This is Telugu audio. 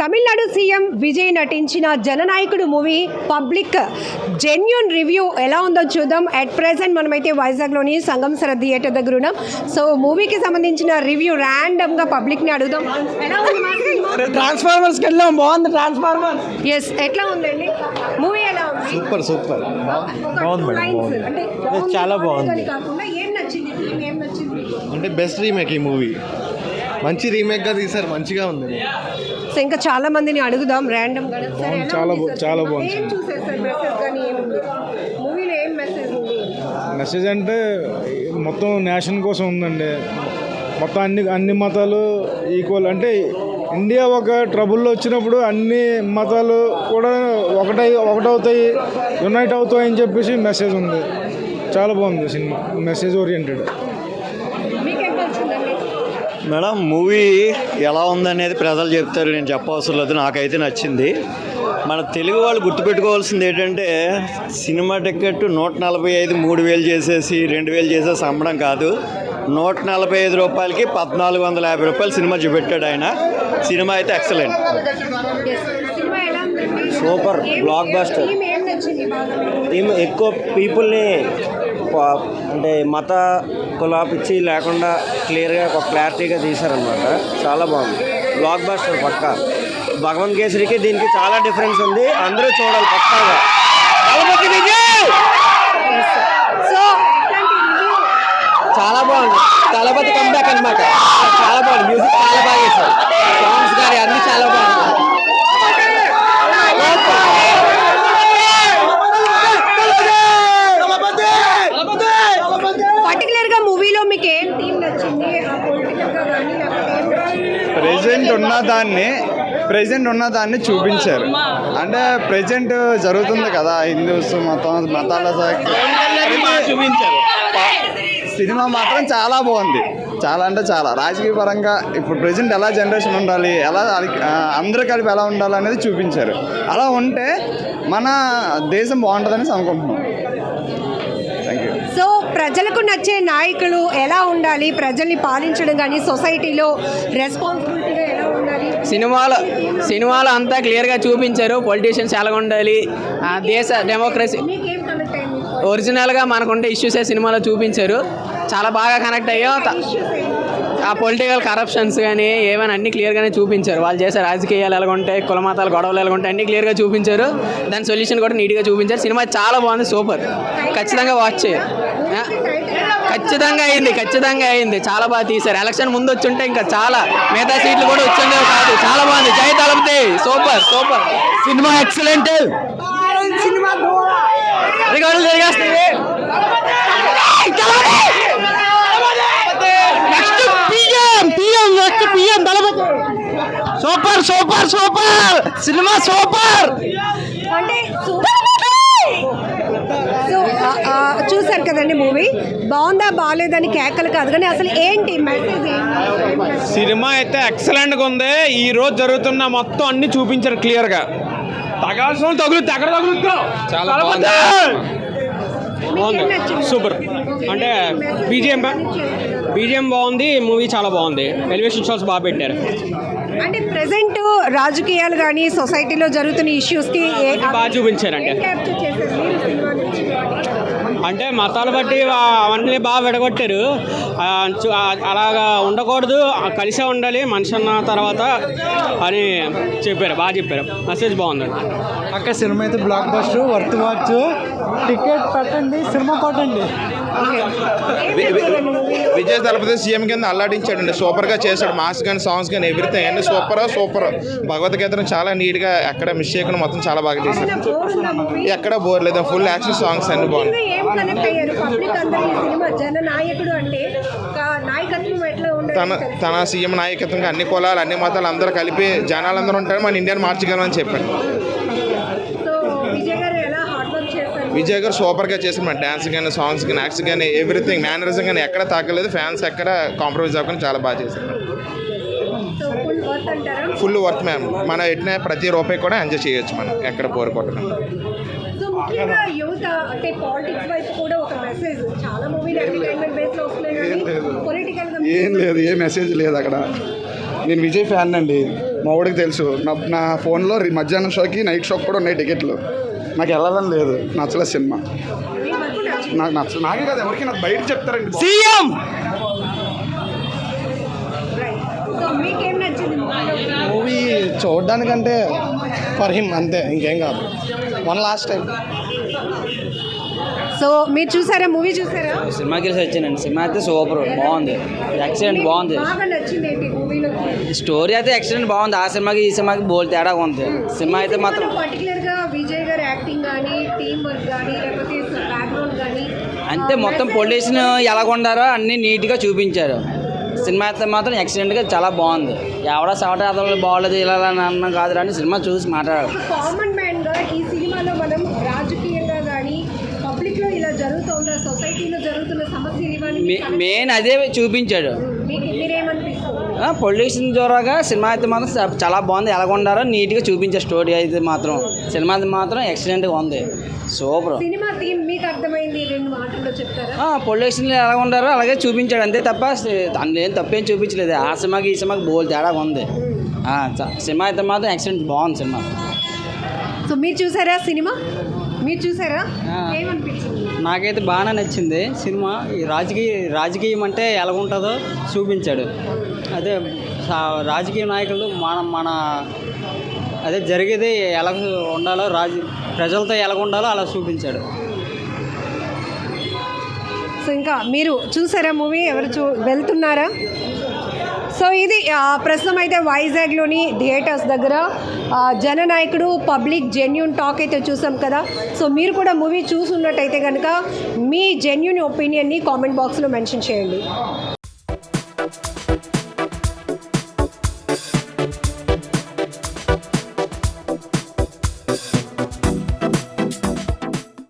తమిళనాడు సీఎం విజయ్ నటించిన జననాయకుడు మూవీ పబ్లిక్ జెన్యూన్ రివ్యూ ఎలా ఉందో చూద్దాం. అట్ ప్రెజెంట్ మనమైతే వైజాగ్లోని సంగంసర థియేటర్ దగ్గర ఉన్నాం. సో మూవీకి సంబంధించిన రివ్యూ ర్యాండమ్గా పబ్లిక్ని అడుగుదాం. ఎలా ఉంది? ట్రాన్స్ఫార్మర్స్కి వెళ్ళాం, బాగుంది ట్రాన్స్ఫార్మర్. ఎస్, ఎట్లా ఉందండి మూవీ? ఎలా ఉంది? సూపర్ బాగుంది మేడం, చాలా బాగుంది. కాకుండా ఏం నచ్చింది? ఏం నచ్చింది అంటే బెస్ట్ రీమేక్ ఈ మూవీ, మంచి రీమేక్గా తీశారు, మంచిగా ఉంది. సో ఇంకా చాలా మందిని అడుగుదాం ర్యాండమ్గా. చాలా బాగుంది. ఏం చూసారు సార్? మెసేజ్ కానీ ఏముంది మూవీలో? ఏం మెసేజ్ ఉంది? మెసేజ్ అంటే మొత్తం నేషన్ కోసం ఉందండి. మొత్తం అన్ని మతాలు ఈక్వల్. అంటే ఇండియా ఒక ట్రబుల్లో వచ్చినప్పుడు అన్ని మతాలు కూడా ఒకటవుతాయి, యునైట్ అవుతాయి అని చెప్పేసి మెసేజ్ ఉంది. చాలా బాగుంది సినిమా, మెసేజ్ ఓరియంటెడ్. మీకేం నచ్చిందండి? మేడం మూవీ ఎలా ఉందనేది ప్రజలు చెప్తారు, నేను చెప్పవసరం లేదు. నాకైతే నచ్చింది. మన తెలుగు వాళ్ళు గుర్తుపెట్టుకోవాల్సింది ఏంటంటే సినిమా టికెట్ 145 3,000 చేసేసి 2,000 చేసేసి అమ్మడం కాదు. 145 రూపాయలకి 1,450 రూపాయలు సినిమా చూపెట్టాడు ఆయన. సినిమా అయితే ఎక్సలెంట్, సినిమా ఎలా ఉందండి? Super, block buster. థీమ్ ఏం నచ్చింది బాగా? టీమ్ ఎక్కువ పీపుల్ని అంటే మత కులాపిచ్చి లేకుండా క్లియర్గా ఒక క్లారిటీగా తీశారనమాట. చాలా బాగుంది, బ్లాక్ బస్టర్ పక్కా. భగవంత్ కేసరికి దీనికి చాలా డిఫరెన్స్ ఉంది, అందరూ చూడాలి పక్కాగా. సో చాలా బాగుంది, తలపతి కంబ్యాక్ అనమాట. చాలా బాగుంది, మ్యూజిక్ చాలా బాగా చేశారు, సాంగ్స్ కానీ అన్నీ చాలా బాగుంది. పర్టికులర్ గా మూవీలో మీకు ఏం థీమ్ నచ్చింది? పొలిటికల్ గా కానీ ప్రెజెంట్ ఉన్నదాన్ని చూపించారు. అంటే ప్రెజెంట్ జరుగుతుంది కదా, హిందూస్ మతాల చూపించారు. సినిమా మాత్రం చాలా బాగుంది, చాలా అంటే చాలా. రాజకీయ పరంగా ఇప్పుడు ప్రెజెంట్ ఎలా జనరేషన్ ఉండాలి, ఎలా అందరూ కలిపి ఎలా ఉండాలి అనేది చూపించారు. అలా ఉంటే మన దేశం బాగుంటుందని అనుకుంటున్నాం. Thank you. సో ప్రజలకు నచ్చే నాయకులు ఎలా ఉండాలి, ప్రజల్ని పాలించడం కానీ సొసైటీలో రెస్పాన్సిబిలిటీగా ఎలా ఉండాలి? సినిమాలో అంతా క్లియర్గా చూపించారు. పొలిటీషియన్స్ ఎలా ఉండాలి, దేశ డెమోక్రసీ మీకేం కనెక్ట్ అయింది? ఒరిజినల్గా మనకుంటే ఇష్యూసే సినిమాలో చూపించారు. చాలా బాగా కనెక్ట్ అయ్యో. ఆ పొలిటికల్ కరప్షన్స్ కానీ ఏమైనా అన్నీ క్లియర్గానే చూపించారు. వాళ్ళు చేసే రాజకీయాలు ఎలాగుంటాయి, కుల మతాలు గొడవలు ఎలాగుంటాయి అన్నీ క్లియర్గా చూపించారు. దాని సొల్యూషన్ కూడా నీట్గా చూపించారు. సినిమా చాలా బాగుంది, సూపర్. ఖచ్చితంగా వాచ్ చేయాలి. ఖచ్చితంగా అయింది. చాలా బాగా తీశారు. ఎలక్షన్ ముందు వచ్చుంటే ఇంకా చాలా మిగతా సీట్లు కూడా వచ్చిందేమో కాదు. చాలా బాగుంది. జై తలపతి, సూపర్. Cinema excellent. రికార్డులు తిరిగేస్తుంది. Super cinema, super. అంటే సో చూసారు కదండి మూవీ. బాగుందా బాగాలేదని కేకలు కాదు కానీ అసలు ఏంటి మెసేజ్? సినిమా అయితే ఎక్సలెంట్గా ఉంది. ఈ రోజు జరుగుతున్న మొత్తం అన్ని చూపించారు క్లియర్గా. తగాల్సిన తగులుతా ఎక్కడ తగులుతా. చాలా బాగుంది, సూపర్. అంటే బీజిఎం బాగుంది, మూవీ చాలా బాగుంది. ఎలివేషన్ షాట్స్ బాగా పెట్టారు. అంటే ప్రెసెంట్ రాజకీయాలు కానీ సొసైటీలో జరుగుతున్న ఇష్యూస్కి బాగా చూపించారండి. అంటే మతాలు బట్టి అవన్నీ బాగా విడగొట్టారు. అలాగా ఉండకూడదు, కలిసే ఉండాలి మనిషి అన్న తర్వాత అని బాగా చెప్పారు. మెసేజ్ బాగుందండి. అక్క సినిమా అయితే block buster, worth watch. Ticket పెట్టండి, సినిమా కొట్టండి. విజయ్ తలపతి సీఎం కింద అల్లాడించాడండి, సూపర్గా చేశాడు. మాస్ కానీ సాంగ్స్ కానీ ఎవ్రీథింగ్ అన్ని సూపర్. భగవద్గీతను చాలా నీట్గా ఎక్కడ మిస్ చేయకుండా మొత్తం చాలా బాగా చేశాడు. ఎక్కడ బోర్ లేదు, ఫుల్ యాక్షన్ సాంగ్స్ అన్ని బాగున్నాయి. తన సీఎం నాయకత్వంగా అన్ని కులాలు అన్ని మతాలు అందరూ కలిపి జనాలందరూ ఉంటారు, మన ఇండియాని మార్చగలమని చెప్పాడు. విజయ్ గారు సూపర్గా చేశారు. మన డ్యాన్స్ కానీ సాంగ్స్ కానీ యాక్ట్స్ కానీ ఎవ్రీథింగ్ మేనరిజం కానీ ఎక్కడ తాకలేదు. ఫ్యాన్స్ ఎక్కడ కాంప్రమైజ్ అవ్వకుండా చాలా బాగా చేశారు. Full worth ma'am. మనం ఎట్టిన ప్రతి రూపాయి కూడా ఎంజాయ్ చేయొచ్చు, మనం ఎక్కడ బోర్ కొట్టడం. ఏం లేదు, ఏ మెసేజ్ లేదు అక్కడ. నేను విజయ్ ఫ్యాన్ అండి, మా వాడికి తెలుసు. నా ఫోన్లో మధ్యాహ్నం షోకి నైట్ షోకి కూడా ఉన్నాయి టికెట్లు. నాకు వెళ్ళాలని లేదు, నచ్చలేదు సినిమా. నాకు నాకే కదా ఎవరికి నాకు బయట చెప్తారండి. సీఎం సో మీకేం నచ్చింది మూవీ చూడడానికంటే ఫర్ హిమ్ అంతే, ఇంకేం కాదు. One last time. సో మీరు చూసారా, మూవీ చూసారా? సినిమాకి వెళ్ళి వచ్చానండి. సినిమా అయితే సూపర్ బాగుంది, ఎక్సలెంట్ బాగుంది. బాగా నచ్చింది ఏంటి మూవీలో? స్టోరీ అయితే ఎక్సలెంట్ బాగుంది. ఆ సినిమాకి ఈ సినిమాకి బోల్ తేడా ఉంది. సినిమా అయితే మాత్రం పర్టికులర్ గా విజయ్ గారి యాక్టింగ్ కానీ, టీమ్ వర్క్ కానీ, లేకపోతే బ్యాక్గ్రౌండ్ కానీ, అంతే మొత్తం పొలిటీషియన్ ఎలాగుండారో అన్నీ నీట్గా చూపించారు. సినిమా అయితే మాత్రం ఎక్సలెంట్గా చాలా బాగుంది. ఎవడో సవట అతను బాగోలేదు ఇలా అన్న కాదు అని సినిమా చూసి మాట్లాడారు. కామన్ మ్యాన్ గా ఈ సినిమాలో మనం రాజకీయంగా కానీ పబ్లిక్ లో ఇలా జరుగుతుందా, సొసైటీలో జరుగుతున్న సమస్యలు ఇవన్నీ మెయిన్ అదే చూపించాడు. మీరేమనిపిస్తుంది? పొలిటీషియన్ ద్వారాగా సినిమా అయితే మాత్రం చాలా బాగుంది. ఎలాగుండారో నీట్గా చూపించే స్టోరీ అయితే మాత్రం సినిమా అయితే మాత్రం ఎక్సలెంట్గా ఉంది, సూపర్. సినిమా థీమ్ మీకు అర్థమైంది, 2 మాటల్లో చెప్తారా? పొలిటీషియన్లు ఎలా ఉండారో అలాగే చూపించాడు అంతే తప్ప దాన్ని ఏం తప్పేం చూపించలేదు. ఆ సినిమాకి ఈ సినిమాకి బోల్ తేడా ఉంది. సినిమా అయితే మాత్రం ఎక్సలెంట్ బాగుంది సినిమా. సో మీరు చూసారా సినిమా? మీరు చూసారా? ఏమనిపించింది? నాకైతే బాగానే నచ్చింది సినిమా. ఈ రాజకీయం అంటే ఎలా ఉంటుందో చూపించాడు. అదే రాజకీయ నాయకులు మన అదే జరిగేది ఎలా ఉండాలో, ప్రజలతో ఎలా ఉండాలో అలా చూపించాడు. సో ఇంకా మీరు చూసారా మూవీ? ఎవరు వెళ్తున్నారా? సో ఇది ప్రస్తుతం అయితే వైజాగ్లోని థియేటర్స్ దగ్గర జననాయకుడు పబ్లిక్ జెన్యూన్ టాక్ అయితే చూసాం కదా. సో మీరు కూడా మూవీ చూసున్నట్టయితే కనుక మీ జెన్యూన్ ఒపీనియన్ని కామెంట్ బాక్స్లో మెన్షన్ చేయండి.